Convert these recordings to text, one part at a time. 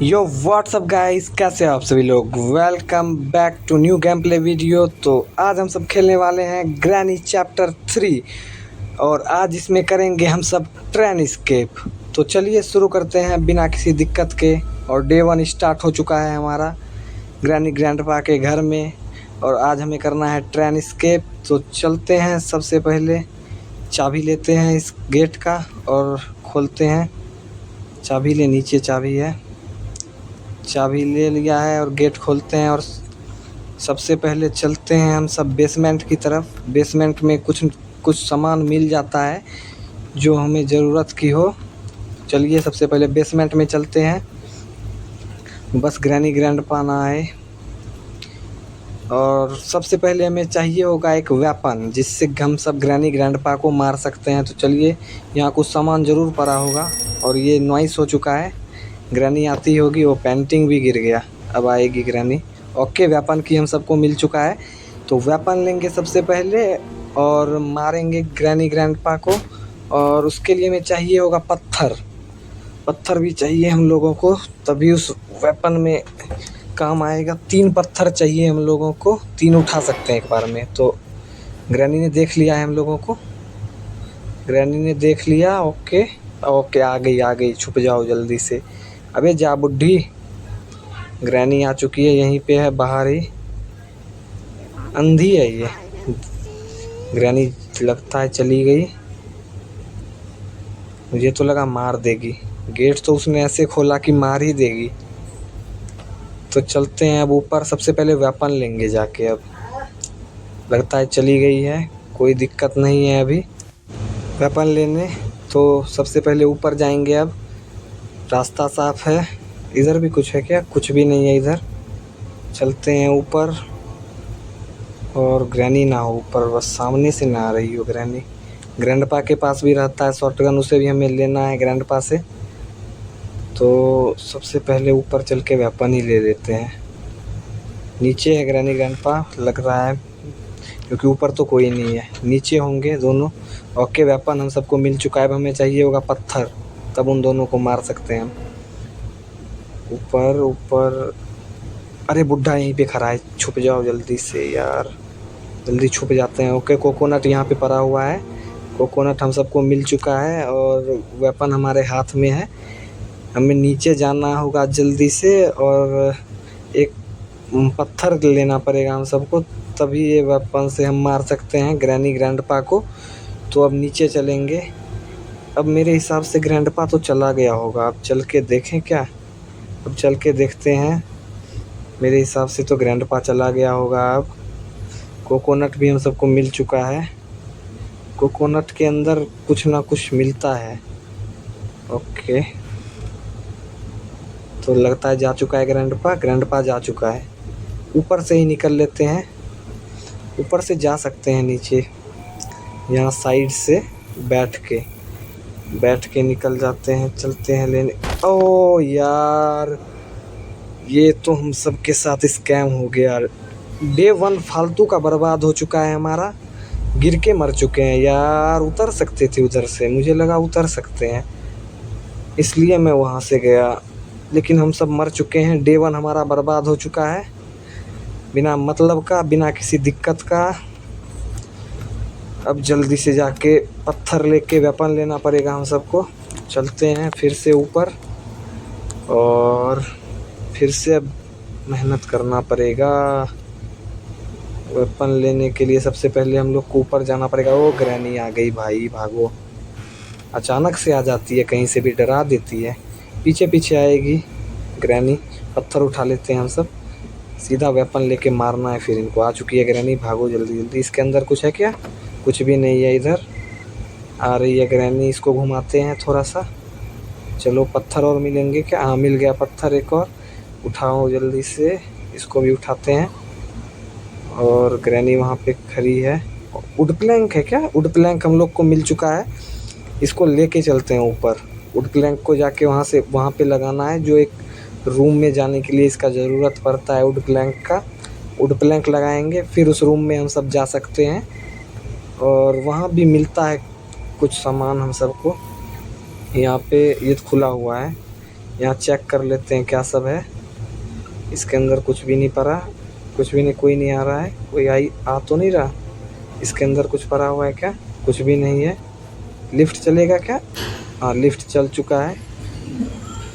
यो WhatsApp guys, कैसे हैं आप सभी लोग। Welcome back to new game play video. तो आज हम सब खेलने वाले हैं ग्रैनी चैप्टर 3 और आज इसमें करेंगे हम सब ट्रेन एस्केप। तो चलिए शुरू करते हैं बिना किसी दिक्कत के। और डे 1 स्टार्ट हो चुका है हमारा ग्रैनी ग्रैंडपा के घर में और आज हमें करना है ट्रेन एस्केप। तो चलते हैं। सबसे पहले चाबी लेते हैं इस गेट का और खोलते हैं। चाबी ले, नीचे चाबी है। चाबी ले लिया है और गेट खोलते हैं और सबसे पहले चलते हैं हम सब बेसमेंट की तरफ। बेसमेंट में कुछ कुछ सामान मिल जाता है जो हमें ज़रूरत की हो। चलिए सबसे पहले बेसमेंट में चलते हैं, बस ग्रैनी ग्रैंडपा ना आए। और सबसे पहले हमें चाहिए होगा एक वेपन जिससे हम सब ग्रैनी ग्रैंडपा को मार सकते हैं। तो चलिए, यहाँ कुछ सामान ज़रूर पड़ा होगा। और ये नॉइस हो चुका है, ग्रैनी आती होगी। वो पेंटिंग भी गिर गया, अब आएगी ग्रैनी। ओके, वेपन की हम सबको मिल चुका है। तो वेपन लेंगे सबसे पहले और मारेंगे ग्रैनी ग्रैंडपा को। और उसके लिए हमें चाहिए होगा पत्थर। पत्थर भी चाहिए हम लोगों को, तभी उस वेपन में काम आएगा। 3 पत्थर चाहिए हम लोगों को, 3 उठा सकते हैं एक बार में। तो ग्रैनी ने देख लिया है हम लोगों को, ग्रैनी ने देख लिया। ओके ओके, आ गई, छुप जाओ जल्दी से। अबे जा बुड्ढी। ग्रैनी आ चुकी है, यहीं पे है, बाहर ही। अंधी है ये ग्रैनी, लगता है चली गई। मुझे तो लगा मार देगी, गेट तो उसने ऐसे खोला कि मार ही देगी। तो चलते हैं अब ऊपर। सबसे पहले वेपन लेंगे जाके। अब लगता है चली गई है, कोई दिक्कत नहीं है अभी वेपन लेने। तो सबसे पहले ऊपर जाएंगे। अब रास्ता साफ है। इधर भी कुछ है क्या? कुछ भी नहीं है इधर। चलते हैं ऊपर। और ग्रैनी ना हो ऊपर, बस सामने से ना आ रही हो ग्रैनी। ग्रैंडपा के पास भी रहता है शॉटगन, उसे भी हमें लेना है ग्रैंडपा से। तो सबसे पहले ऊपर चल के वेपन ही ले लेते हैं। नीचे है ग्रैनी ग्रैंडपा लग रहा है, क्योंकि ऊपर तो कोई नहीं है, नीचे होंगे दोनों। ओके, वेपन हम सबको मिल चुका है। अब हमें चाहिए होगा पत्थर, तब उन दोनों को मार सकते हैं हम। ऊपर ऊपर, अरे बुड्ढा यहीं पे खड़ा है, छुप जाओ जल्दी से यार, जल्दी छुप जाते हैं। ओके, कोकोनट यहाँ पे पड़ा हुआ है। कोकोनट हम सबको मिल चुका है और वेपन हमारे हाथ में है। हमें नीचे जाना होगा जल्दी से और एक पत्थर लेना पड़ेगा हम सबको, तभी ये वेपन से हम मार सकते हैं ग्रैनी ग्रैंडपा को। तो अब नीचे चलेंगे। अब मेरे हिसाब से ग्रैंडपा तो चला गया होगा, अब चल के देखें क्या? अब चल के देखते हैं। मेरे हिसाब से तो ग्रैंडपा चला गया होगा। अब कोकोनट भी हम सबको मिल चुका है। कोकोनट के अंदर कुछ ना कुछ मिलता है। ओके, तो लगता है जा चुका है ग्रैंडपा। ग्रैंडपा जा चुका है। ऊपर से ही निकल लेते हैं, ऊपर से जा सकते हैं नीचे, यहाँ साइड से बैठ के निकल जाते हैं। चलते हैं लेने। ओ यार, ये तो हम सब के साथ स्कैम हो गया। डे 1 फालतू का बर्बाद हो चुका है हमारा, गिर के मर चुके हैं यार। उतर सकते थे उधर से, मुझे लगा उतर सकते हैं, इसलिए मैं वहाँ से गया, लेकिन हम सब मर चुके हैं। डे 1 हमारा बर्बाद हो चुका है, बिना मतलब का, बिना किसी दिक्कत का। अब जल्दी से जाके पत्थर लेके वेपन लेना पड़ेगा हम सबको। चलते हैं फिर से ऊपर और फिर से अब मेहनत करना पड़ेगा वेपन लेने के लिए। सबसे पहले हम लोग को ऊपर जाना पड़ेगा। ओ ग्रैनी आ गई भाई, भागो। अचानक से आ जाती है, कहीं से भी डरा देती है। पीछे पीछे आएगी ग्रैनी। पत्थर उठा लेते हैं हम सब, सीधा वेपन लेके मारना है फिर इनको। आ चुकी है ग्रैनी, भागो जल्दी जल्दी। इसके अंदर कुछ है क्या? कुछ भी नहीं है इधर। आ रही है ग्रैनी, इसको घुमाते हैं थोड़ा सा। चलो, पत्थर और मिलेंगे क्या? हाँ, मिल गया पत्थर एक और। उठाओ जल्दी से, इसको भी उठाते हैं। और ग्रैनी वहाँ पे खड़ी है। वुड प्लैंक है क्या? वुड प्लैंक हम लोग को मिल चुका है, इसको लेके चलते हैं ऊपर। वुड प्लैंक को जाके वहाँ पे लगाना है, जो एक रूम में जाने के लिए इसका ज़रूरत पड़ता है वुड प्लैंक का। वुड प्लैंक लगाएंगे, फिर उस रूम में हम सब जा सकते हैं। और वहाँ भी मिलता है कुछ सामान हम सबको। यहाँ पे ये खुला हुआ है, यहाँ चेक कर लेते हैं क्या सब है। इसके अंदर कुछ भी नहीं पड़ा, कुछ भी नहीं, कोई नहीं आ रहा है, कोई आ तो नहीं रहा। इसके अंदर कुछ पड़ा हुआ है क्या? कुछ भी नहीं है। लिफ्ट चलेगा क्या? हाँ, लिफ्ट चल चुका है।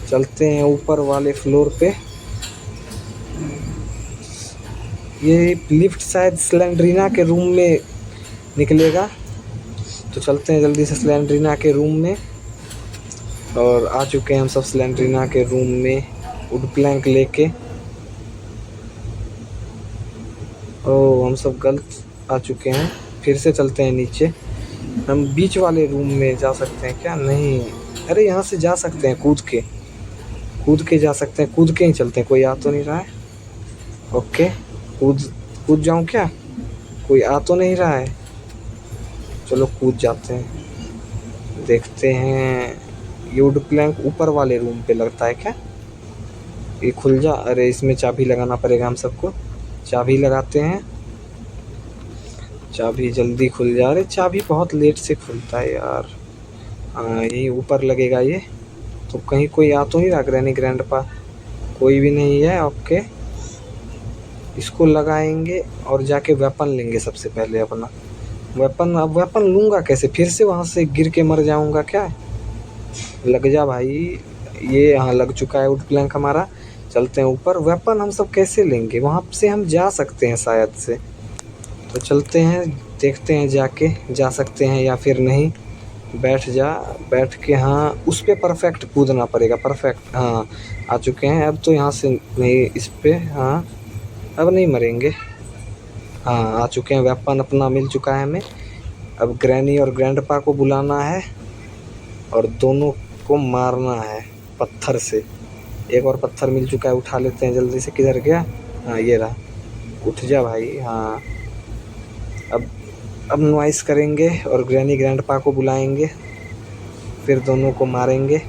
चलते हैं ऊपर वाले फ्लोर पे। ये लिफ्ट शायद स्लेंड्रीना के रूम में निकलेगा, तो चलते हैं जल्दी से स्लेंड्रीना के रूम में। और आ चुके हैं हम सब स्लेंड्रीना के रूम में वुड प्लैंक लेके। ओ, हम सब गलत आ चुके हैं। फिर से चलते हैं नीचे। हम बीच वाले रूम में जा सकते हैं क्या? नहीं, अरे यहाँ से जा सकते हैं, कूद के जा सकते हैं, कूद के ही चलते हैं। कोई आ तो नहीं रहा है? ओके, कूद जाऊँ क्या? कोई आ तो नहीं रहा है। चलो कूद जाते हैं। देखते हैं, ये वुड प्लैंक ऊपर वाले रूम पे लगता है क्या? ये खुल जा। अरे इसमें चाबी लगाना पड़ेगा हम सबको। चाबी लगाते हैं। चाबी जल्दी खुल जा। अरे चाबी बहुत लेट से खुलता है यार। हाँ, यही ऊपर लगेगा ये। तो कहीं कोई आ तो नहीं रहा? ग्रैनी ग्रैंडपा कोई भी नहीं है। ओके, इसको लगाएंगे और जाके वेपन लेंगे सबसे पहले अपना वेपन। अब वेपन लूँगा कैसे? फिर से वहाँ से गिर के मर जाऊँगा क्या? लग जा भाई। ये यहाँ लग चुका है वुड प्लैंक हमारा। चलते हैं ऊपर। वेपन हम सब कैसे लेंगे? वहाँ से हम जा सकते हैं शायद से, तो चलते हैं, देखते हैं जाके जा सकते हैं या फिर नहीं। बैठ के, हाँ उस पे परफेक्ट कूदना पड़ेगा। परफेक्ट, हाँ आ चुके हैं। अब तो यहाँ से नहीं, इस पे, हाँ अब नहीं मरेंगे। हाँ आ चुके हैं, वेपन अपना मिल चुका है हमें। अब ग्रैनी और ग्रैंडपा को बुलाना है और दोनों को मारना है पत्थर से। एक और पत्थर मिल चुका है, उठा लेते हैं जल्दी से। किधर गया? हाँ ये रहा, उठ जा भाई। हाँ, अब नॉइस करेंगे और ग्रैनी ग्रैंडपा को बुलाएंगे, फिर दोनों को मारेंगे।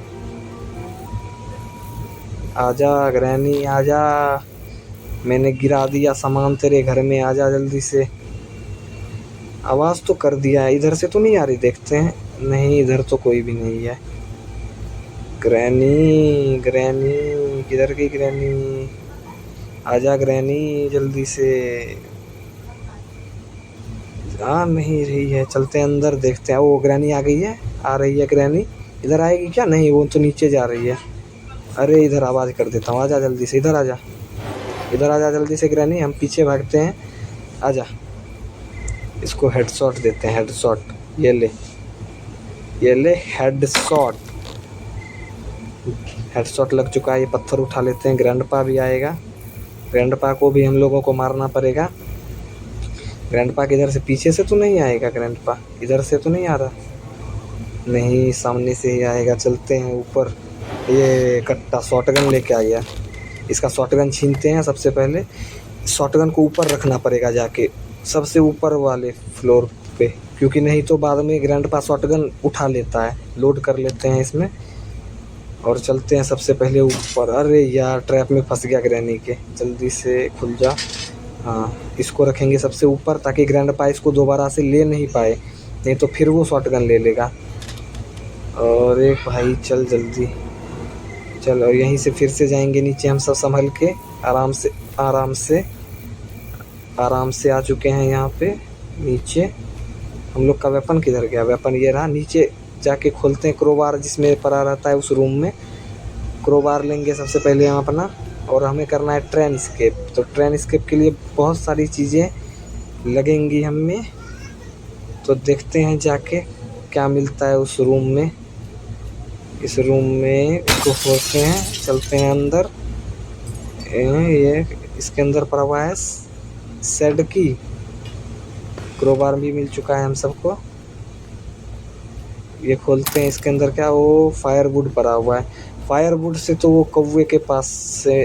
आजा ग्रैनी आजा, मैंने गिरा दिया सामान तेरे घर में, आजा जल्दी से। आवाज़ तो कर दिया है, इधर से तो नहीं आ रही। देखते हैं, नहीं इधर तो कोई भी नहीं है। ग्रैनी किधर गई ग्रैनी? आजा ग्रैनी जल्दी से। आ नहीं रही है। चलते हैं अंदर, देखते हैं। वो ग्रैनी आ गई है, आ रही है ग्रैनी। इधर आएगी क्या? नहीं, वो तो नीचे जा रही है। अरे इधर आवाज़ कर देता हूँ, आजा जल्दी से। इधर आजा जल्दी से ग्रैनी। हम पीछे भागते हैं, आजा। इसको हेडशॉट देते हैं, हेडशॉट। ये ले हेडशॉट लग चुका है। ये पत्थर उठा लेते हैं। ग्रैंडपा भी आएगा, ग्रैंडपा को भी हम लोगों को मारना पड़ेगा। ग्रैंडपा किधर से? पीछे से तो नहीं आएगा ग्रैंडपा, इधर से तो नहीं आ रहा। नहीं, सामने से ही आएगा। चलते हैं ऊपर। ये कट्टा शॉटगन लेके आ गया, इसका शॉटगन छीनते हैं सबसे पहले। शॉटगन को ऊपर रखना पड़ेगा जाके, सबसे ऊपर वाले फ्लोर पे, क्योंकि नहीं तो बाद में ग्रैंडपा शॉटगन उठा लेता है। लोड कर लेते हैं इसमें और चलते हैं सबसे पहले ऊपर। अरे यार, ट्रैप में फंस गया ग्रैनी के। जल्दी से खुल जा। हाँ, इसको रखेंगे सबसे ऊपर ताकि ग्रैंडपा इसको दोबारा से ले नहीं पाए, नहीं तो फिर वो शॉटगन ले लेगा। और एक भाई चल जल्दी चल। और यहीं से फिर से जाएंगे नीचे हम सब संभल के, आराम से आ चुके हैं यहाँ पे नीचे। हम लोग का वेपन किधर गया? वेपन ये रहा। नीचे जाके खोलते हैं क्रोबार जिसमें पड़ा रहता है, उस रूम में क्रोबार लेंगे सबसे पहले हम अपना। और हमें करना है ट्रेन स्केप। तो ट्रेन स्केप के लिए बहुत सारी चीज़ें लगेंगी हमें, तो देखते हैं जाके क्या मिलता है उस रूम में। इस रूम में इसको खोलते हैं, चलते हैं अंदर। ये इसके अंदर पड़ा हुआ है शेड की। क्रोबार भी मिल चुका है हम सबको। ये खोलते हैं, इसके अंदर क्या? वो फायरवुड पड़ा हुआ है। फायरवुड से तो वो कौवे के पास से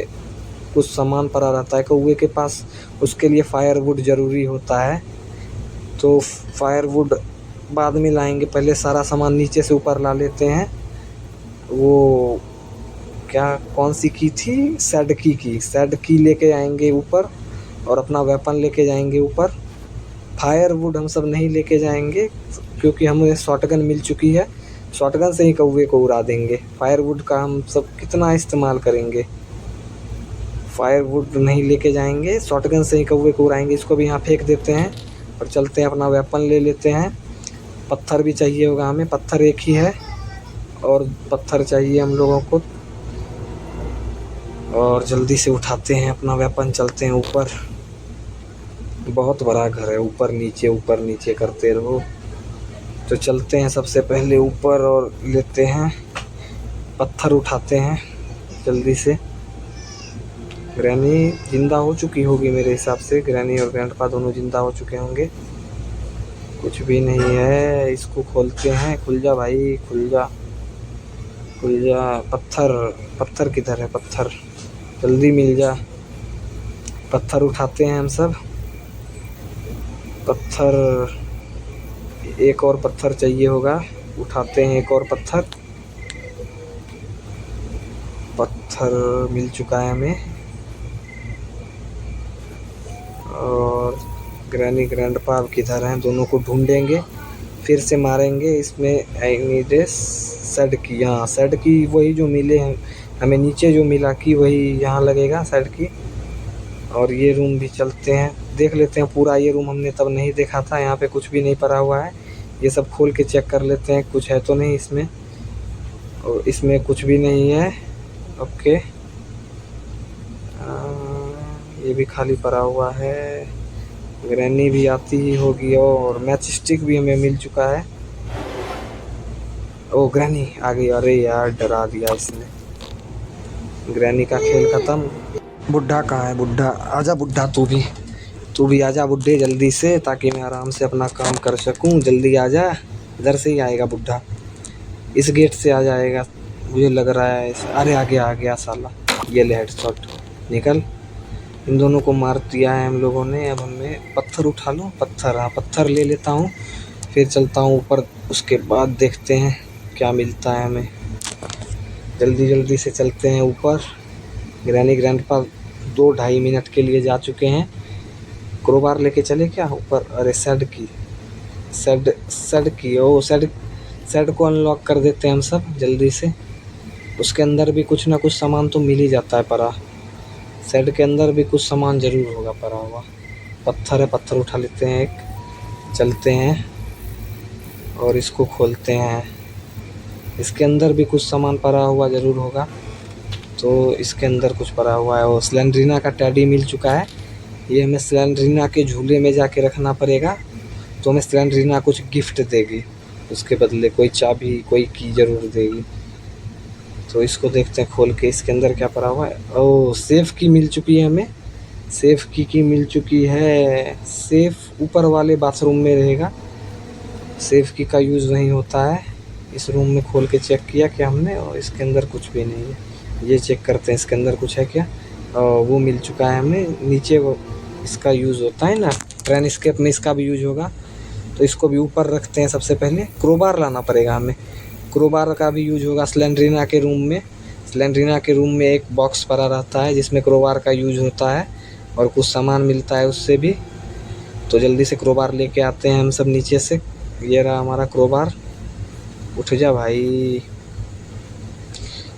कुछ सामान पड़ा रहता है। कौवे के पास उसके लिए फायरवुड ज़रूरी होता है, तो फायरवुड बाद में लाएंगे। पहले सारा सामान नीचे से ऊपर ला लेते हैं। वो क्या, कौन सी की थी? शेड की लेके आएंगे ऊपर और अपना वेपन लेके जाएंगे ऊपर। फायरवुड हम सब नहीं लेके जाएंगे क्योंकि हमें शॉटगन मिल चुकी है, शॉटगन से ही कौवे को उड़ा देंगे। फायरवुड का हम सब कितना इस्तेमाल करेंगे, फायरवुड नहीं लेके जाएंगे, शॉटगन से ही कौवे को उड़ाएंगे। इसको भी यहाँ फेंक देते हैं और चलते हैं, अपना वेपन ले लेते हैं। पत्थर भी चाहिए होगा हमें, पत्थर एक ही है और पत्थर चाहिए हम लोगों को। और जल्दी से उठाते हैं अपना वेपन, चलते हैं ऊपर। बहुत बड़ा घर है, ऊपर नीचे करते रहो। तो चलते हैं सबसे पहले ऊपर और लेते हैं पत्थर, उठाते हैं जल्दी से। ग्रैनी जिंदा हो चुकी होगी मेरे हिसाब से, ग्रैनी और ग्रैंडपा दोनों जिंदा हो चुके होंगे। कुछ भी नहीं है, इसको खोलते हैं। खुल जा भाई, खुल जा खुल जा। पत्थर किधर है, पत्थर जल्दी मिल जा। पत्थर उठाते हैं हम सब, पत्थर एक और पत्थर चाहिए होगा, उठाते हैं एक और पत्थर। पत्थर मिल चुका है हमें। और ग्रैनी ग्रैंडपा किधर हैं, दोनों को ढूंढेंगे, फिर से मारेंगे। इसमें आई नीड ए सेड की, यहाँ सेड की वही जो मिले हैं हमें नीचे, जो मिला की वही यहाँ लगेगा सेड की। और ये रूम भी चलते हैं, देख लेते हैं पूरा। ये रूम हमने तब नहीं देखा था, यहाँ पे कुछ भी नहीं पड़ा हुआ है। ये सब खोल के चेक कर लेते हैं, कुछ है तो नहीं इसमें। और इसमें कुछ भी नहीं है, ओके। ये भी खाली पड़ा हुआ है। ग्रैनी भी आती ही होगी और मैच स्टिक भी हमें मिल चुका है। ओ ग्रैनी आ गई, अरे यार डरा दिया इसने। ग्रैनी का खेल खत्म। बुढ़ा कहाँ है, बुढ़ा आजा, बुढ़ा तू भी आजा बुढ़े जल्दी से, ताकि मैं आराम से अपना काम कर सकूं। जल्दी आजा, इधर से ही आएगा बुढ़ा, इस गेट से आ जाएगा मुझे लग रहा है। अरे आ गया साला, ये ले हेडशॉट, निकल। इन दोनों को मार दिया है हम लोगों ने। अब हमें पत्थर उठा लो, पत्थर, हाँ पत्थर ले लेता हूँ, फिर चलता हूँ ऊपर। उसके बाद देखते हैं क्या मिलता है हमें। जल्दी से चलते हैं ऊपर। ग्रैनी ग्रैंडपा 2-2.5 मिनट के लिए जा चुके हैं। क्रोबार लेके चले क्या ऊपर? अरे सेड की ओ सेड को अनलॉक कर देते हैं हम सब जल्दी से। उसके अंदर भी कुछ ना कुछ सामान तो मिल ही जाता है परा, सेड के अंदर भी कुछ सामान ज़रूर होगा परा हुआ। पत्थर है, पत्थर उठा लेते हैं एक, चलते हैं और इसको खोलते हैं। इसके अंदर भी कुछ सामान पड़ा हुआ ज़रूर होगा, तो इसके अंदर कुछ पड़ा हुआ है। और स्लेंड्रीना का टैडी मिल चुका है, ये हमें स्लेंड्रीना के झूले में जाके रखना पड़ेगा, तो हमें स्लेंड्रीना कुछ गिफ्ट देगी, उसके बदले कोई चाबी, कोई की ज़रूर देगी। तो इसको देखते हैं खोल के, इसके अंदर क्या पड़ा हुआ है। ओह सेफ़ की मिल चुकी है हमें, सेफ़ की मिल चुकी है। सेफ़ ऊपर वाले बाथरूम में रहेगा, सेफ़ की का यूज़ वहीं होता है। इस रूम में खोल के चेक किया क्या हमने, और इसके अंदर कुछ भी नहीं है। ये चेक करते हैं इसके अंदर कुछ है क्या। वो मिल चुका है हमें, नीचे वो इसका यूज़ होता है ना ट्रेन एस्केप में, इसका भी यूज होगा। तो इसको भी ऊपर रखते हैं। सबसे पहले क्रोबार लाना पड़ेगा हमें, क्रोबार का भी यूज होगा स्लेंड्रीना के रूम में। स्लेंड्रीना के रूम में एक बॉक्स पड़ा रहता है जिसमें क्रोबार का यूज होता है और कुछ सामान मिलता है उससे भी। तो जल्दी से क्रोबार लेके आते हैं हम सब नीचे से। ये रहा हमारा क्रोबार, उठ जा भाई।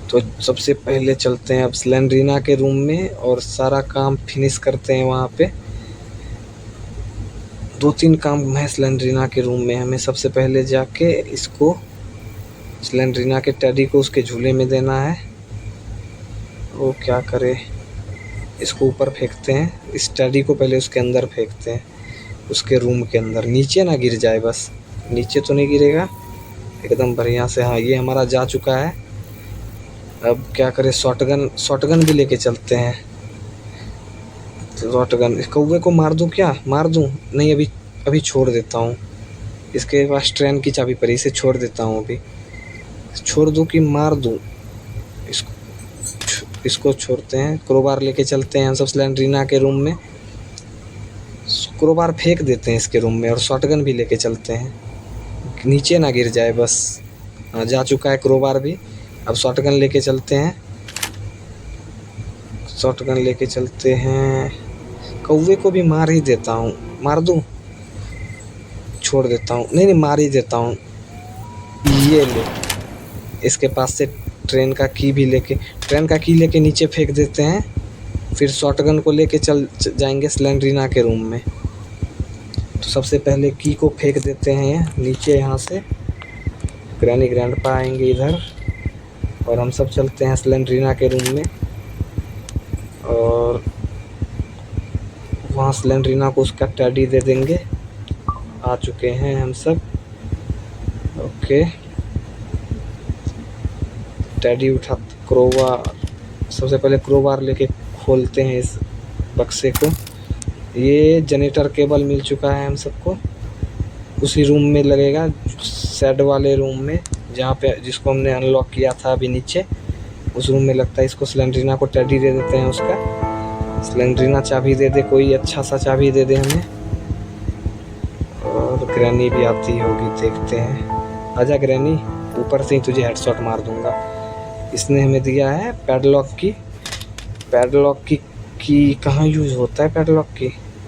तो सबसे पहले चलते हैं अब स्लेंड्रीना के रूम में और सारा काम फिनिश करते हैं वहाँ पे। 2-3 काम है स्लेंड्रीना के रूम में। हमें सबसे पहले जाके इसको स्लेंड्रीना के टैडी को उसके झूले में देना है। वो क्या करे, इसको ऊपर फेंकते हैं, इस टैडी को पहले उसके अंदर फेंकते हैं, उसके रूम के अंदर। नीचे ना गिर जाए, बस नीचे तो नहीं गिरेगा, एकदम बढ़िया से। हाँ ये हमारा जा चुका है। अब क्या करें, शॉटगन भी लेके चलते हैं। शॉटगन, कौवे को मार दूं क्या, मार दूं? नहीं, अभी छोड़ देता हूँ। इसके पास ट्रेन की चाबी पड़ी, इसे छोड़ देता हूँ। अभी छोड़ दूं कि मार दूं? इसको छोड़ते हैं। क्रोबार लेके चलते हैं हम सब स्लेंड्रीना के रूम में, क्रोबार फेंक देते हैं इसके रूम में, और शॉटगन भी लेके चलते हैं, नीचे ना गिर जाए बस। हाँ जा चुका है क्रोबार भी। अब शॉटगन लेके चलते हैं, शॉटगन लेके चलते हैं। कौवे को भी मार ही देता हूँ, मार दूँ? छोड़ देता हूँ, नहीं मार ही देता हूँ। ये ले, इसके पास से ट्रेन का की लेके नीचे फेंक देते हैं। फिर शॉटगन को लेके चल जाएंगे स्लेंड्रीना के रूम में। तो सबसे पहले की को फेंक देते हैं नीचे यहाँ से। ग्रैनी ग्रैंडपा आएंगे इधर और हम सब चलते हैं स्लेंड्रीना के रूम में। और वहाँ स्लेंड्रीना को उसका टेडी दे देंगे। आ चुके हैं हम सब। ओके, टेडी उठा क्रोबार, सबसे पहले क्रोबार लेके खोलते हैं इस बक्से को। ये जनरेटर केबल मिल चुका है हम सबको। उसी रूम में लगेगा, शेड वाले रूम में, जहाँ पे जिसको हमने अनलॉक किया था अभी नीचे, उस रूम में लगता है। इसको स्लेंड्रीना को टेडी दे देते हैं उसका। स्लेंड्रीना चाबी दे दे, कोई अच्छा सा चाबी दे दे हमें। और ग्रैनी भी आती होगी, देखते हैं। आजा ग्रैनी, ऊपर से ही तुझे हेडशॉट मार दूंगा। इसने हमें दिया है पैडलॉक की। पैडलॉक की कहाँ यूज़ होता है?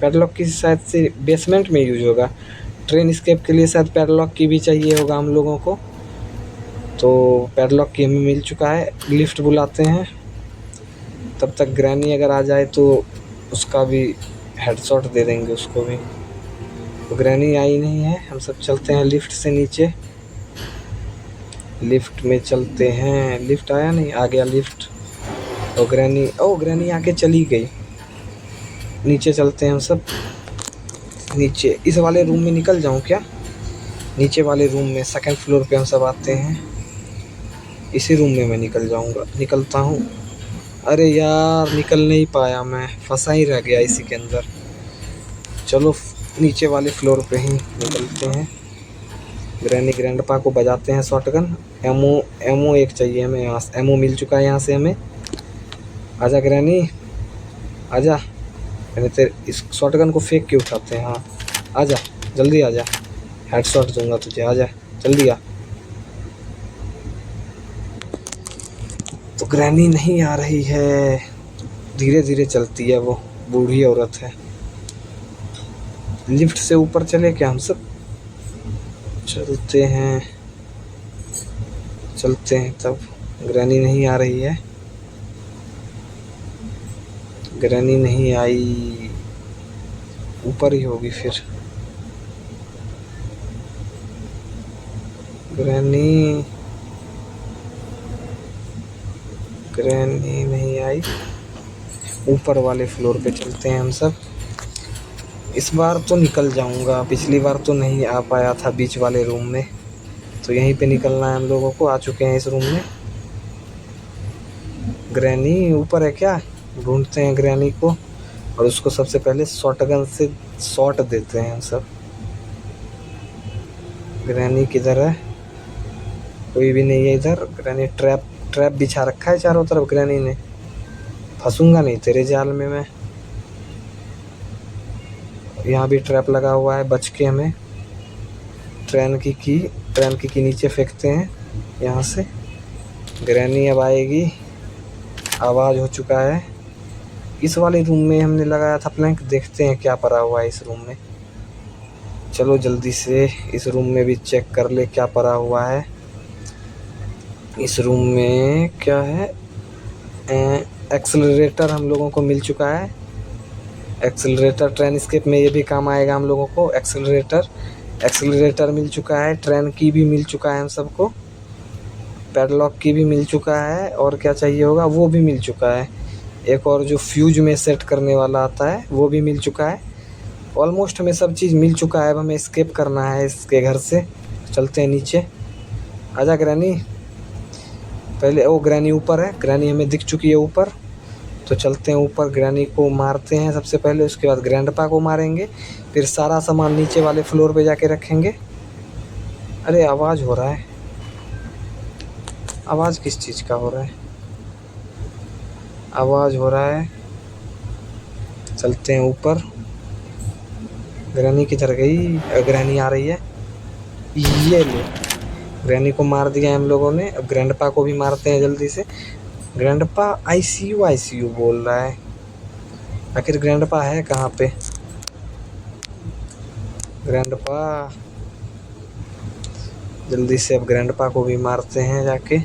पैडलॉक की शायद से बेसमेंट में यूज होगा। ट्रेन एस्केप के लिए शायद पैडलॉक की भी चाहिए होगा हम लोगों को। तो पैडलॉक की हमें मिल चुका है। लिफ्ट बुलाते हैं। तब तक ग्रैनी अगर आ जाए तो उसका भी हेडशॉट दे देंगे उसको भी। तो ग्रैनी आई नहीं है। हम सब चलते हैं लिफ्ट से नीचे। लिफ्ट में चलते हैं। लिफ्ट आया नहीं, आ गया लिफ्ट। और ग्रैनी आके चली गई। नीचे चलते हैं हम सब। नीचे इस वाले रूम में निकल जाऊं क्या? नीचे वाले रूम में सेकंड फ्लोर पे हम सब आते हैं। इसी रूम में मैं निकलता हूँ। अरे यार, निकल नहीं पाया मैं, फंसा ही रह गया इसी के अंदर। चलो नीचे वाले फ्लोर पे ही निकलते हैं। ग्रैनी ग्रैंडपा को बजाते हैं शॉटगन। एमओ एक चाहिए हमें। यहाँ से एमओ मिल चुका है यहाँ से हमें। आजा ग्रैनी, आजा। मैंने तेरे इस शॉटगन को फेंक के उठाते हैं। हाँ आजा, जल्दी आजा, हेडशॉट दूंगा तुझे। आजा जल्दी आ। तो ग्रैनी नहीं आ रही है, धीरे धीरे चलती है, वो बूढ़ी औरत है। लिफ्ट से ऊपर चले क्या हम सब? चलते हैं तब। ग्रैनी नहीं आ रही है। ग्रैनी नहीं आई, ऊपर ही होगी फिर। ग्रैनी नहीं आई। ऊपर वाले फ्लोर पे चलते हैं हम सब। इस बार तो निकल जाऊंगा, पिछली बार तो नहीं आ पाया था बीच वाले रूम में। तो यहीं पे निकलना है हम लोगों को। आ चुके हैं इस रूम में। ग्रैनी ऊपर है क्या? ढूंढते हैं ग्रैनी को और उसको सबसे पहले शॉटगन से शॉट देते हैं हम सब। ग्रैनी किधर है? कोई भी नहीं है इधर। ग्रैनी ट्रैप बिछा रखा है चारों तरफ ग्रैनी ने। फंसूंगा नहीं तेरे जाल में मैं। यहाँ भी ट्रैप लगा हुआ है, बच के हमें। ट्रेन की नीचे फेंकते हैं यहाँ से। ग्रैनी अब आएगी। आवाज़ हो चुका है। इस वाले रूम में हमने लगाया था प्लैंक, देखते हैं क्या पड़ा हुआ है इस रूम में। चलो जल्दी से इस रूम में भी चेक कर ले क्या पड़ा हुआ है। इस रूम में क्या है? एक्सेलरेटर हम लोगों को मिल चुका है। एक्सेलरेटर ट्रेन एस्केप में ये भी काम आएगा हम लोगों को। एक्सेलरेटर मिल चुका है। ट्रेन की भी मिल चुका है हम सबको। पैडलॉक की भी मिल चुका है। और क्या चाहिए होगा? वो भी मिल चुका है। एक और जो फ्यूज में सेट करने वाला आता है वो भी मिल चुका है। ऑलमोस्ट हमें सब चीज़ मिल चुका है। अब हमें एस्केप करना है इसके घर से। चलते हैं नीचे। आजा ग्रैनी। पहले वो ग्रैनी ऊपर है, ग्रैनी हमें दिख चुकी है ऊपर। तो चलते हैं ऊपर, ग्रैनी को मारते हैं सबसे पहले। उसके बाद ग्रैंडपा को मारेंगे। फिर सारा सामान नीचे वाले फ्लोर पे जाके रखेंगे। अरे आवाज़ हो रहा है। आवाज़ किस चीज़ का हो रहा है? आवाज़ हो रहा है। चलते हैं ऊपर। ग्रैनी किधर गई? ग्रैनी आ रही है। ये ले, ग्रैनी को मार दिया हम लोगों ने। अब ग्रैंडपा को भी मारते हैं जल्दी से। ग्रैंडपा आईसीयू बोल रहा है। आखिर ग्रैंडपा है कहाँ पे? जल्दी से अब ग्रैंडपा को भी मारते हैं जाके।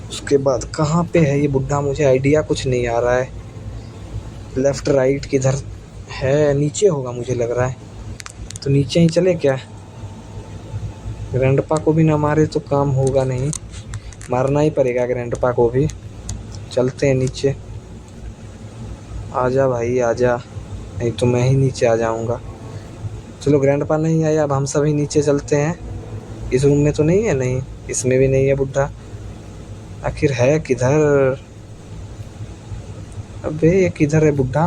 उसके बाद कहाँ पे है ये बुड्ढा, मुझे आइडिया कुछ नहीं आ रहा है। लेफ़्ट राइट किधर है, नीचे होगा मुझे लग रहा है, तो नीचे ही चले क्या। ग्रैंडपा को भी ना मारे तो काम होगा नहीं, मारना ही पड़ेगा ग्रैंडपा को भी। चलते हैं नीचे। आजा भाई आजा, नहीं तो मैं ही नीचे आ जाऊंगा। चलो ग्रैंडपा नहीं आया, अब हम सभी नीचे चलते हैं। इस रूम में तो नहीं है, नहीं इसमें भी नहीं है बुड्ढा। आखिर है किधर, अबे ये किधर है बुड्ढा।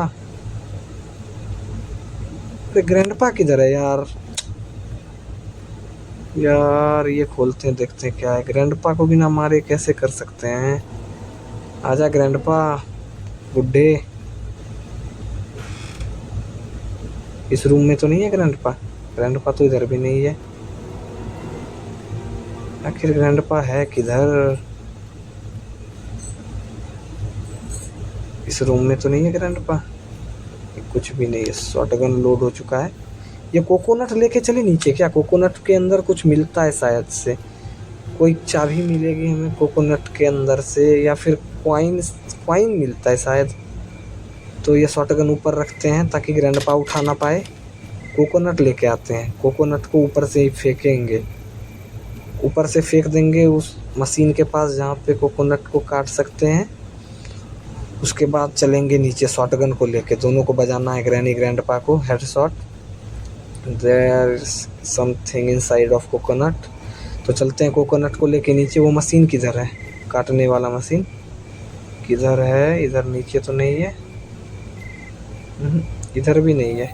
अरे ग्रैंडपा किधर है यार। यार ये खोलते हैं, देखते हैं क्या है। ग्रैंडपा को भी ना मारे कैसे कर सकते हैं। आजा ग्रैंडपा बुड्ढे। इस रूम में तो नहीं है ग्रैंडपा, ग्रैंडपा तो इधर भी नहीं है। आखिर ग्रैंडपा है किधर। इस रूम में तो नहीं है ग्रैंडपा, कुछ भी नहीं है। शॉटगन लोड हो चुका है। ये कोकोनट लेके चले नीचे क्या, कोकोनट के अंदर कुछ मिलता है शायद से, कोई चाबी मिलेगी हमें कोकोनट के अंदर से, या फिर क्वाइन मिलता है शायद। तो ये शॉटगन ऊपर रखते हैं ताकि ग्रैंडपा उठा ना पाए। कोकोनट लेके आते हैं, कोकोनट को ऊपर से ही फेंकेंगे, ऊपर से फेंक देंगे उस मशीन के पास जहाँ पे कोकोनट को काट सकते हैं। उसके बाद चलेंगे नीचे शॉटगन को लेके, दोनों को बजाना है ग्रैनी ग्रैंडपा को headshot. There is something inside of coconut. तो चलते हैं कोकोनट को लेके नीचे। वो मशीन किधर है, काटने वाला मशीन किधर है। इधर नीचे तो नहीं है, इधर भी नहीं है।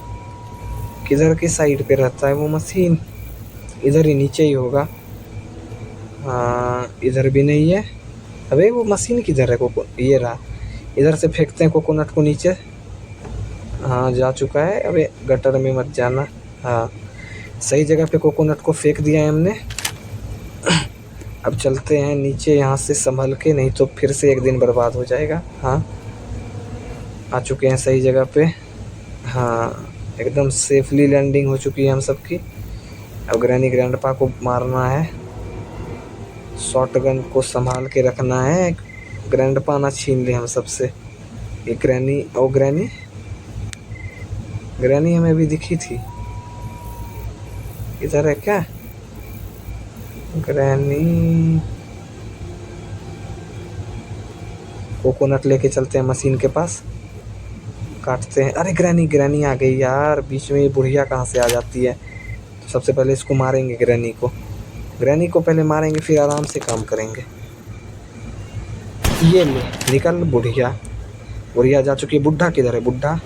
किधर की साइड पे रहता है वो मशीन, इधर ही नीचे ही होगा। हाँ इधर भी नहीं है। अबे वो मशीन किधर है, कोको ये रहा। इधर से फेंकते हैं कोकोनट को नीचे। हाँ जा चुका है। अबे गटर में मत जाना। हाँ सही जगह पे कोकोनट को फेंक दिया है हमने। अब चलते हैं नीचे यहाँ से संभल के, नहीं तो फिर से एक दिन बर्बाद हो जाएगा। हाँ आ चुके हैं सही जगह पे। हाँ एकदम सेफली लैंडिंग हो चुकी है हम सबकी। अब ग्रैनी ग्रैंडपा को मारना है, शॉटगन को संभाल के रखना है, ग्रैंडपा ना छीन ले हम सबसे। ये ग्रैनी, ओ ग्रैनी, ग्रैनी हमें भी दिखी थी। इधर है क्या ग्रैनी। कोकोनट लेके चलते हैं मशीन के पास, काटते हैं। अरे ग्रैनी, ग्रैनी आ गई यार, बीच में ये बुढ़िया कहाँ से आ जाती है। तो सबसे पहले इसको मारेंगे, ग्रैनी को, ग्रैनी को पहले मारेंगे, फिर आराम से काम करेंगे। ये ले निकल बुढ़िया, बुढ़िया जा चुकी है। बुढ़ा किधर है, बुढ़ा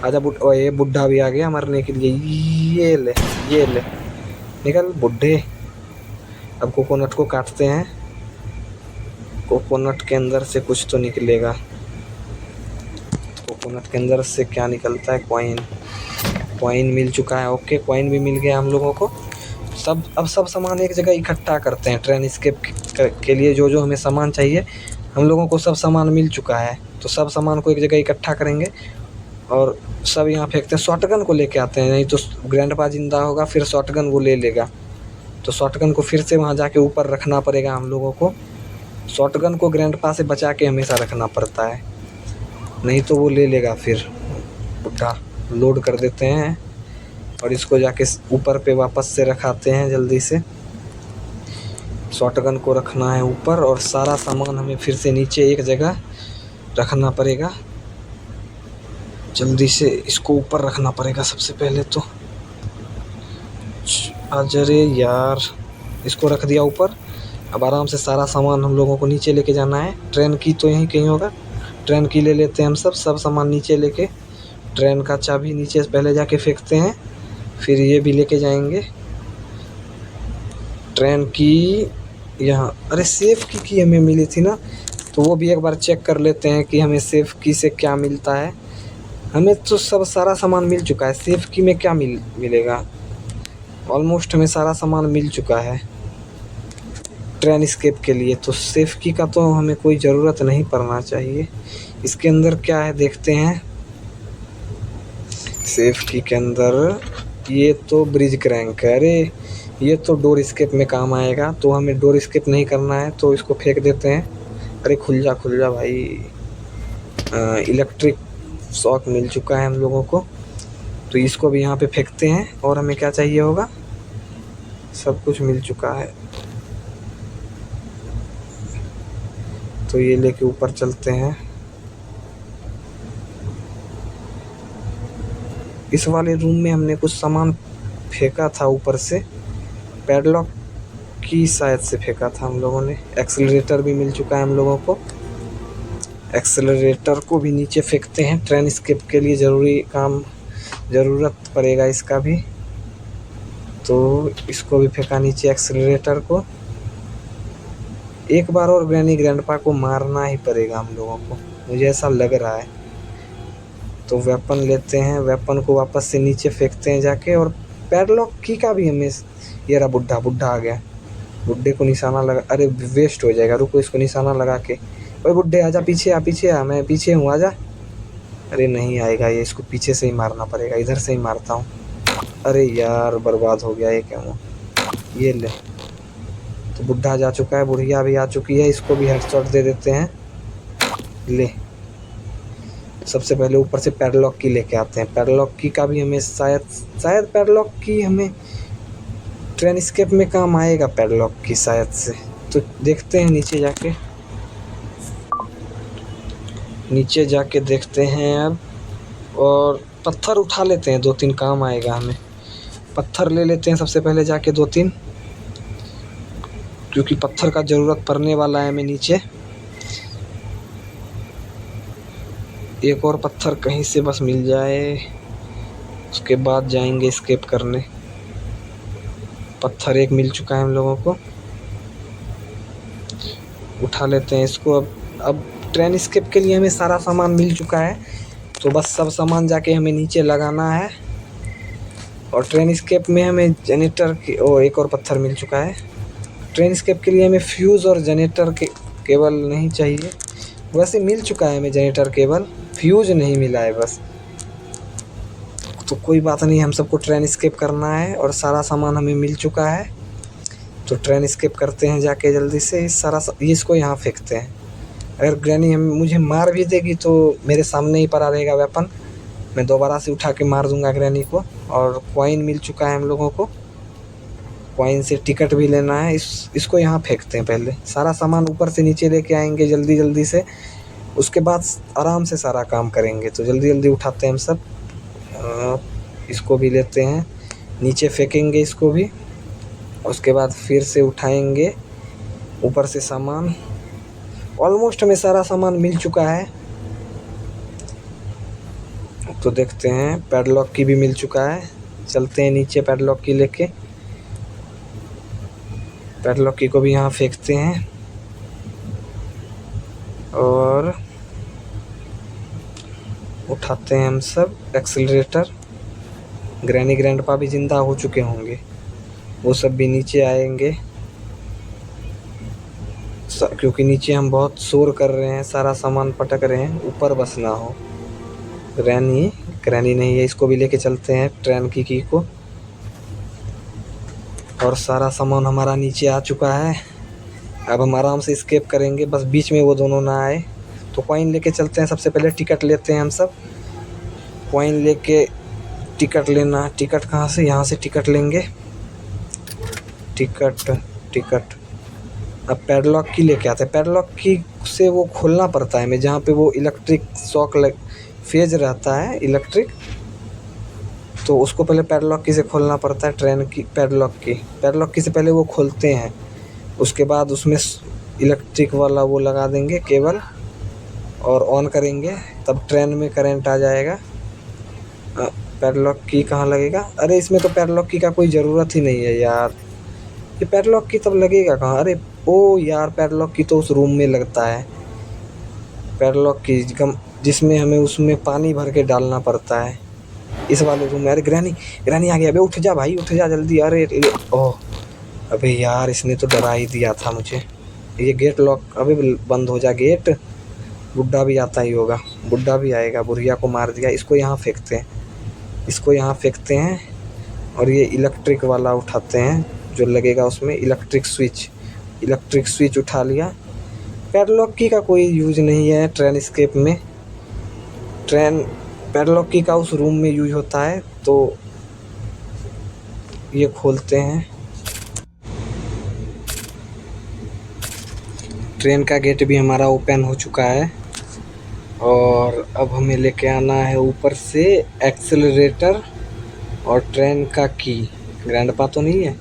आजा। बुढ़ा, ये बुढ़ा भी आ गया मरने के लिए। ये ले, ये ले निकल बुढ़े। अब कोकोनट को काटते हैं, कोकोनट के अंदर से कुछ तो निकलेगा। कोकोनट के अंदर से क्या निकलता है, कॉइन, कॉइन मिल चुका है। ओके कॉइन भी मिल गया हम लोगों को। अब सब सामान एक जगह इकट्ठा करते हैं। ट्रेन एस्केप के लिए जो जो हमें सामान चाहिए, हम लोगों को सब सामान मिल चुका है। तो सब सामान को एक जगह इकट्ठा करेंगे और सब यहाँ फेंकते हैं। शॉटगन को लेके आते हैं, नहीं तो ग्रैंडपा जिंदा होगा फिर शॉटगन वो ले लेगा। तो शॉटगन को फिर से वहाँ जाके ऊपर रखना पड़ेगा हम लोगों को। शॉटगन को ग्रैंडपा से बचा के हमेशा रखना पड़ता है, नहीं तो वो ले लेगा फिर बुढ़ा। लोड कर देते हैं और इसको जाके ऊपर पे वापस से रखाते हैं जल्दी से। शॉटगन को रखना है ऊपर और सारा सामान हमें फिर से नीचे एक जगह रखना पड़ेगा। जल्दी से इसको ऊपर रखना पड़ेगा सबसे पहले तो। अरे यार, इसको रख दिया ऊपर। अब आराम से सारा सामान हम लोगों को नीचे लेके जाना है। ट्रेन की तो यहीं कहीं होगा, ट्रेन की ले लेते हैं हम सब सामान नीचे लेके। ट्रेन का चाबी नीचे पहले जाके फेंकते हैं, फिर ये भी लेके जाएंगे। ट्रेन की यहाँ, अरे सेफ की हमें मिली थी ना, तो वो भी एक बार चेक कर लेते हैं कि हमें सेफ की से क्या मिलता है। हमें तो सब सारा सामान मिल चुका है, सेफ की में क्या मिलेगा। ऑलमोस्ट हमें सारा सामान मिल चुका है ट्रेन एस्केप के लिए, तो सेफ की का तो हमें कोई ज़रूरत नहीं पड़ना चाहिए। इसके अंदर क्या है देखते हैं। सेफ की के अंदर ये तो ब्रिज क्रैंक है। अरे ये तो डोर स्केप में काम आएगा, तो हमें डोर स्केप नहीं करना है तो इसको फेंक देते हैं। अरे खुल जा भाई। इलेक्ट्रिक शॉक मिल चुका है हम लोगों को, तो इसको भी यहाँ पे फेंकते हैं। और हमें क्या चाहिए होगा, सब कुछ मिल चुका है, तो ये लेके ऊपर चलते हैं। इस वाले रूम में हमने कुछ सामान फेंका था ऊपर से, पैडलॉक की शायद से फेंका था हम लोगों ने। एक्सेलरेटर भी मिल चुका है हम लोगों को, एक्सेलरेटर को भी नीचे फेंकते हैं। ट्रेन स्केप के लिए ज़रूरत पड़ेगा इसका भी, तो इसको भी फेंका नीचे एक्सेलरेटर को। एक बार और ग्रैनी ग्रैंडपा को मारना ही पड़ेगा हम लोगों को, मुझे ऐसा लग रहा है। तो वेपन लेते हैं, वेपन को वापस से नीचे फेंकते हैं जाके। और पैडलॉक की का भी हमें, ये रहा बुड्ढा आ गया, बुड्ढे को निशाना लगा। अरे वेस्ट हो जाएगा, रुको इसको निशाना लगा के। ओए बुड्ढे आजा, पीछे आ, मैं पीछे हूँ, आजा। अरे नहीं आएगा ये, इसको पीछे से ही मारना पड़ेगा, इधर से ही मारता हूँ। अरे यार बर्बाद हो गया ये, क्या हुआ। ये ले, तो बुड्ढा जा चुका है, बुढ़िया भी आ चुकी है, इसको भी हेडशॉट दे देते हैं। ले, सबसे पहले ऊपर से पैडलॉक की लेके आते हैं। पैडलॉक की का भी हमें शायद पैडलॉक की हमें ट्रेन स्केप में काम आएगा, पैडलॉक की शायद से। तो देखते हैं नीचे जाके देखते हैं अब। और पत्थर उठा लेते हैं, 2-3 काम आएगा हमें। पत्थर ले लेते हैं सबसे पहले जाके 2-3, क्योंकि पत्थर का ज़रूरत पड़ने वाला है हमें नीचे। एक और पत्थर कहीं से बस मिल जाए, उसके बाद जाएंगे स्केप करने। पत्थर एक मिल चुका है हम लोगों को, उठा लेते हैं इसको। अब ट्रेन स्केप के लिए हमें सारा सामान मिल चुका है, तो बस सब सामान जाके हमें नीचे लगाना है। और ट्रेन स्केप में हमें जनरेटर की एक और पत्थर मिल चुका है। ट्रेन स्केप के लिए हमें फ्यूज़ और जनरेटर के केबल नहीं चाहिए, वैसे मिल चुका है हमें जनरेटर केबल, फ्यूज़ नहीं मिला है बस। तो कोई बात नहीं, हम सबको ट्रेन स्केप करना है और सारा सामान हमें मिल चुका है। तो ट्रेन स्केप करते हैं जाके जल्दी से। इसको यहाँ फेंकते हैं। अगर ग्रैनी मुझे मार भी देगी तो मेरे सामने ही पड़ा रहेगा वेपन, मैं दोबारा से उठा के मार दूंगा ग्रैनी को। और कॉइन मिल चुका है हम लोगों को, कॉइन से टिकट भी लेना है। इसको यहाँ फेंकते हैं। पहले सारा सामान ऊपर से नीचे लेके आएंगे जल्दी से, उसके बाद आराम से सारा काम करेंगे। तो जल्दी उठाते हैं हम सब। इसको भी लेते हैं, नीचे फेंकेंगे इसको भी, उसके बाद फिर से उठाएंगे ऊपर से सामान। ऑलमोस्ट हमें सारा सामान मिल चुका है। तो देखते हैं, पैडलॉक की भी मिल चुका है। चलते हैं नीचे पैडलॉक की लेके, पैडलॉक की को भी यहाँ फेंकते हैं। और उठाते हैं हम सब एक्सेलरेटर। ग्रैनी ग्रैंडपा भी ज़िंदा हो चुके होंगे, वो सब भी नीचे आएंगे, क्योंकि नीचे हम बहुत शोर कर रहे हैं, सारा सामान पटक रहे हैं, ऊपर बस ना हो। ग्रैनी नहीं है, इसको भी लेके चलते हैं ट्रेन की को। और सारा सामान हमारा नीचे आ चुका है। अब हम आराम से स्केप करेंगे, बस बीच में वो दोनों ना आए। तो कॉइन लेके चलते हैं, सबसे पहले टिकट लेते हैं हम सब। कॉइन लेके टिकट लेना, टिकट कहाँ से, यहाँ से टिकट लेंगे। टिकट अब पैडलॉक की लेके आते हैं। पैडलॉक की से वो खोलना पड़ता है हमें, जहाँ पे वो इलेक्ट्रिक शॉक फेज रहता है इलेक्ट्रिक, तो उसको पहले पैडलॉक की से खोलना पड़ता है। ट्रेन की पैडलॉक की से पहले वो खोलते हैं, उसके बाद उसमें इलेक्ट्रिक वाला वो लगा देंगे केबल और ऑन करेंगे, तब ट्रेन में करंट आ जाएगा। पैडलॉक की कहाँ लगेगा, अरे इसमें तो पैडलॉक की का कोई ज़रूरत ही नहीं है यार, ये पैडलॉक की तब लगेगा कहाँ। अरे ओ यार, पैडलॉक की तो उस रूम में लगता है, पैडलॉक की जिसमें हमें उसमें पानी भर के डालना पड़ता है, इस वाले रूम में। अरे ग्रैनी आ गया, अबे उठ जा भाई, उठ जा जल्दी। अरे ओह अबे यार, इसने तो डरा ही दिया था मुझे। ये गेट लॉक, अबे बंद हो जा गेट। बुड्ढा भी आता ही होगा, बुड्ढा भी आएगा, बुढ़िया को मार दिया। इसको यहाँ फेंकते हैं, और ये इलेक्ट्रिक वाला उठाते हैं, जो लगेगा उसमें इलेक्ट्रिक स्विच उठा लिया। पैडलॉक की का कोई यूज नहीं है ट्रेन एस्केप में। पैडलॉक की का उस रूम में यूज होता है। तो ये खोलते हैं। ट्रेन का गेट भी हमारा ओपन हो चुका है और अब हमें लेके आना है ऊपर से एक्सेलरेटर और ट्रेन का की। ग्रैंडपा तो नहीं है,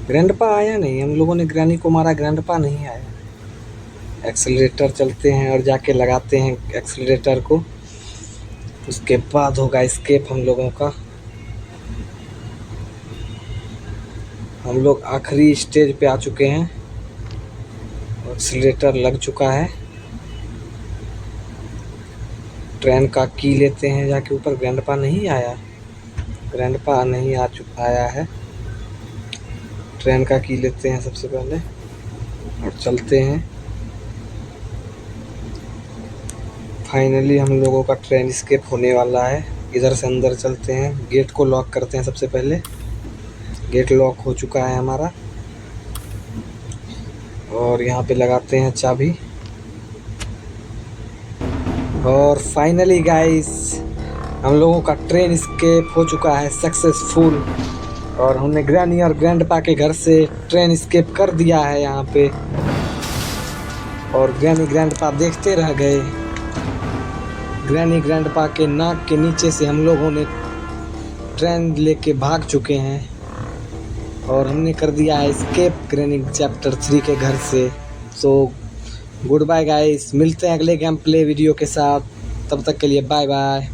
ग्रैंडपा आया नहीं, हम लोगों ने ग्रैनी को मारा, ग्रैंडपा नहीं आया। एक्सेलरेटर चलते हैं और जाके लगाते हैं एक्सेलरेटर को। उसके बाद होगा एस्केप हम लोगों का। हम लोग आखिरी स्टेज पे आ चुके हैं। एक्सेलरेटर लग चुका है। ट्रेन का की लेते हैं जाके ऊपर। ग्रैंडपा नहीं आया, ग्रैंडपा नहीं आया है। ट्रेन का की लेते हैं सबसे पहले और चलते हैं। फाइनली हम लोगों का ट्रेन एस्केप होने वाला है। इधर से अंदर चलते हैं। गेट को लॉक करते हैं सबसे पहले। गेट लॉक हो चुका है हमारा और यहाँ पे लगाते हैं चाबी। और फाइनली गाइस हम लोगों का ट्रेन एस्केप हो चुका है सक्सेसफुल। और हमने ग्रैनी और ग्रैंडपा के घर से ट्रेन एस्केप कर दिया है यहाँ पे। और ग्रैनी ग्रैंडपा देखते रह गए। ग्रैनी ग्रैंडपा के नाक के नीचे से हम लोगों ने ट्रेन लेके भाग चुके हैं और हमने कर दिया है एस्केप ग्रैनी चैप्टर 3 के घर से। सो गुड बाय गाइस, मिलते हैं अगले गेम प्ले वीडियो के साथ। तब तक के लिए बाय बाय।